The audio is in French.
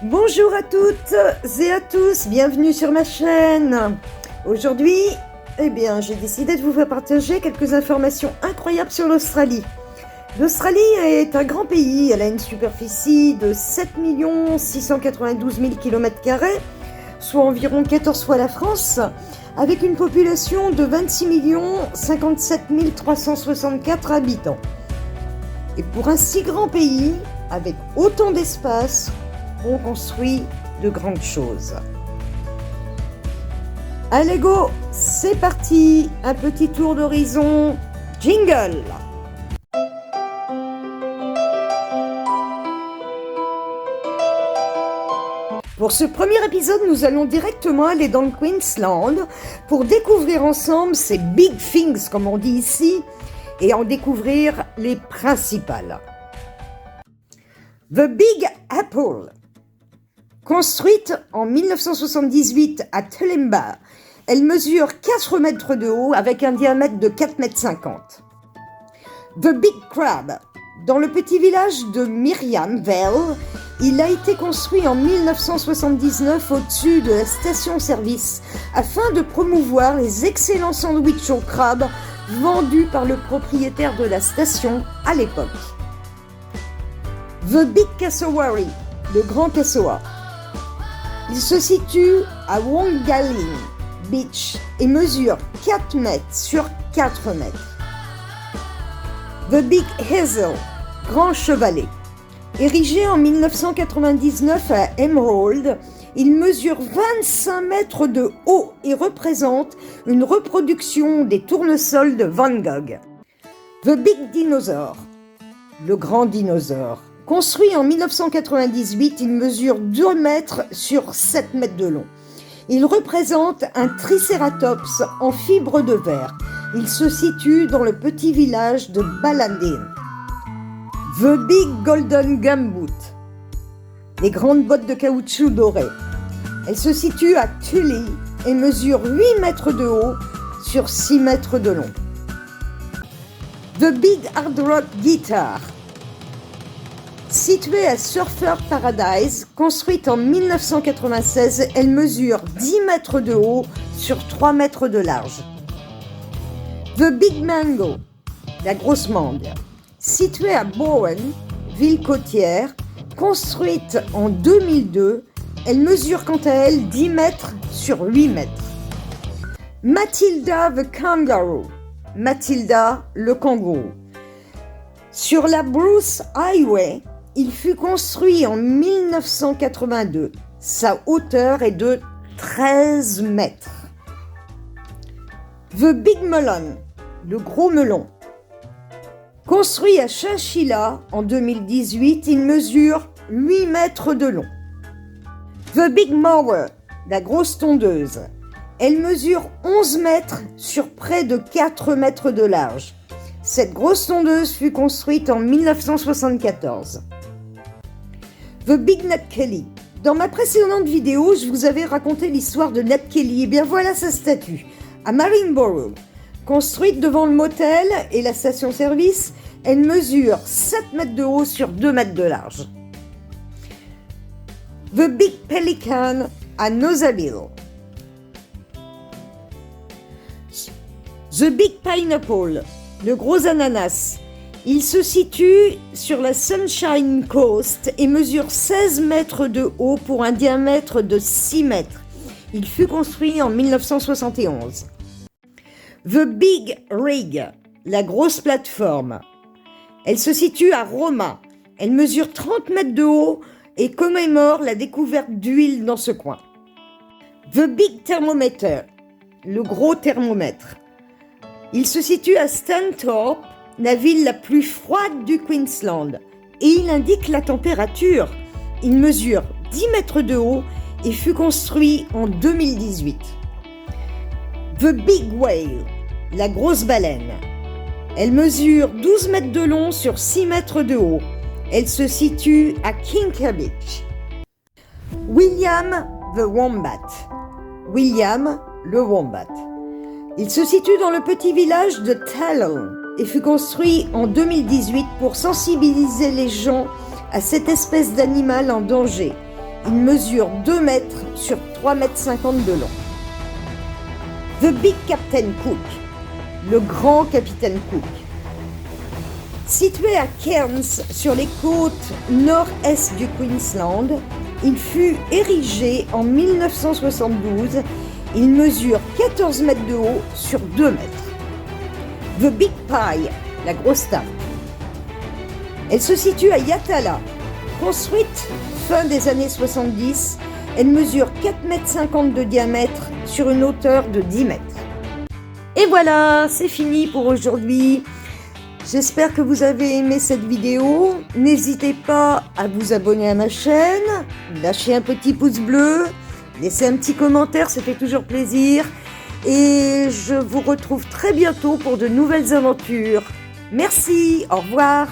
Bonjour à toutes et à tous, bienvenue sur ma chaîne. Aujourd'hui, j'ai décidé de vous faire partager quelques informations incroyables sur l'Australie. L'Australie est un grand pays, elle a une superficie de 7 692 000 km², soit environ 14 fois la France, avec une population de 26 57 364 habitants. Et pour un si grand pays, avec autant d'espace, on construit de grandes choses. Allez go, c'est parti, un petit tour d'horizon, jingle! Pour ce premier épisode, nous allons directement aller dans le Queensland pour découvrir ensemble ces big things, comme on dit ici, et en découvrir les principales. The Big Apple. Construite en 1978 à Tullumba, elle mesure 4 mètres de haut avec un diamètre de 4,50 mètres. The Big Crab. Dans le petit village de Miriamville, il a été construit en 1979 au-dessus de la station-service afin de promouvoir les excellents sandwichs au crabe vendus par le propriétaire de la station à l'époque. The Big Cassowary, le grand cassoa. Il se situe à Wongaling Beach et mesure 4 mètres sur 4 mètres. The Big Hazel, grand chevalet. Érigé en 1999 à Emerald, il mesure 25 mètres de haut et représente une reproduction des tournesols de Van Gogh. The Big Dinosaur, le grand dinosaure. Construit en 1998, il mesure 2 mètres sur 7 mètres de long. Il représente un tricératops en fibre de verre. Il se situe dans le petit village de Ballandin. The Big Golden Gumboot, les grandes bottes de caoutchouc dorées. Elle se situe à Tully et mesure 8 mètres de haut sur 6 mètres de long. The Big Hard Rock Guitar. Située à Surfer Paradise, construite en 1996, elle mesure 10 mètres de haut sur 3 mètres de large. The Big Mango, la grosse mangue. Située à Bowen, ville côtière, construite en 2002, elle mesure quant à elle 10 mètres sur 8 mètres. Matilda the Kangaroo, Matilda le kangourou. Sur la Bruce Highway, il fut construit en 1982. Sa hauteur est de 13 mètres. The Big Melon, le gros melon. Construit à Chinchilla en 2018, il mesure 8 mètres de long. The Big Mower, la grosse tondeuse. Elle mesure 11 mètres sur près de 4 mètres de large. Cette grosse tondeuse fut construite en 1974. The Big Ned Kelly. Dans ma précédente vidéo, je vous avais raconté l'histoire de Ned Kelly. Et bien voilà sa statue, à Maryborough. Construite devant le motel et la station-service, elle mesure 7 mètres de haut sur 2 mètres de large. The Big Pelican à Nosaville. The Big Pineapple, le gros ananas. Il se situe sur la Sunshine Coast et mesure 16 mètres de haut pour un diamètre de 6 mètres. Il fut construit en 1971. The Big Rig, la grosse plateforme. Elle se situe à Roma. Elle mesure 30 mètres de haut et commémore la découverte d'huile dans ce coin. The Big Thermometer, le gros thermomètre. Il se situe à Stanthorpe, la ville la plus froide du Queensland, et il indique la température. Il mesure 10 mètres de haut et fut construit en 2018. The Big Whale, la grosse baleine. Elle mesure 12 mètres de long sur 6 mètres de haut. Elle se situe à Kinka Beach. William the Wombat. William le Wombat. Il se situe dans le petit village de Talon et fut construit en 2018 pour sensibiliser les gens à cette espèce d'animal en danger. Il mesure 2 mètres sur 3,50 mètres de long. The Big Captain Cook, le grand capitaine Cook. Situé à Cairns, sur les côtes nord-est du Queensland, il fut érigé en 1972. Il mesure 14 mètres de haut sur 2 mètres. The Big Pie, la grosse tarte. Elle se situe à Yatala. Construite fin des années 70, elle mesure 4,50 mètres de diamètre sur une hauteur de 10 mètres. Et voilà, c'est fini pour aujourd'hui. J'espère que vous avez aimé cette vidéo. N'hésitez pas à vous abonner à ma chaîne, lâcher un petit pouce bleu, laisser un petit commentaire, ça fait toujours plaisir. Et je vous retrouve très bientôt pour de nouvelles aventures. Merci, au revoir.